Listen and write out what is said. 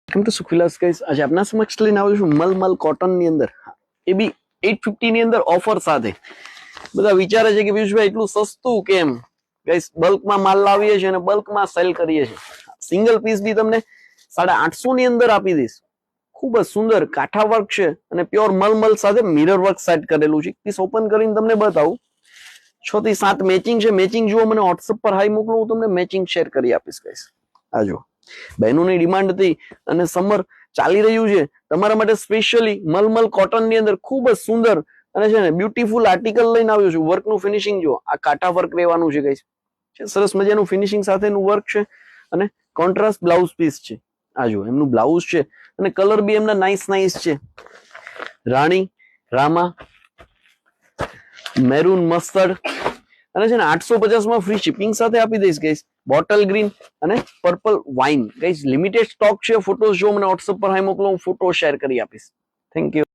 Welcome to સુખવિલાસ guys. આજે આપના સમક્ષ લઈને આવ્યો છું મલમલ કોટન ની અંદર, એ બી 850 ની અંદર ઓફર સાથે. બધા વિચારે છે કે પિયુષભાઈ એટલું સસ્તું કેમ? ગાઈસ, બલ્કમાં માલ લાવીએ છીએ અને બલ્કમાં સેલ કરીએ છીએ. સિંગલ પીસ બી તમને 850 ની અંદર આપી દઈશ. ખૂબ જ સુંદર કાંઠા વર્ક છે અને પ્યોર મલમલ સાથે મિરર વર્ક સેટ કરેલું છે. પીસ ઓપન કરીને તમને બતાવું. 6 થી 7 મેચિંગ છે. મેચિંગ જુઓ, મને વોટ્સઅપ પર હાઈ મોકલો, હું તમને મેચિંગ શેર કરી આપીશ ગાઈસ. આ જો બહેનોની ડિમાન્ડ હતી અને સમર ચાલી રહ્યું છે, તમારા માટે સ્પેશિયલી મલમલ કોટન ની અંદર ખૂબ જ સુંદર અને છે ને બ્યુટીફુલ આર્ટિકલ લઈને આવ્યો છું. વર્કનું ફિનિશિંગ જો, આ કાંઠા વર્ક રહેવાનું છે ગાઈસ. સરસ મજાનું ફિનિશિંગ સાથેનું વર્ક છે અને કોન્ટ્રાસ્ટ બ્લાઉઝ પીસ છે. આ જો એમનું બ્લાઉઝ છે અને કલર બી એમના નાઇસ છે. રાણી, રામા, મેરૂન, મસ્ટર્ડ અને છે ને 850 માં ફ્રી શિપિંગ સાથે આપી દઈશ ગાઈસ. બોટલ ગ્રીન અને purple wine guys, limited stock છે. ફોટોઝ જો મને વોટ્સએપ પર હાઈ મોકલો, હું ફોટો શેર કરી આપીશ. Thank you.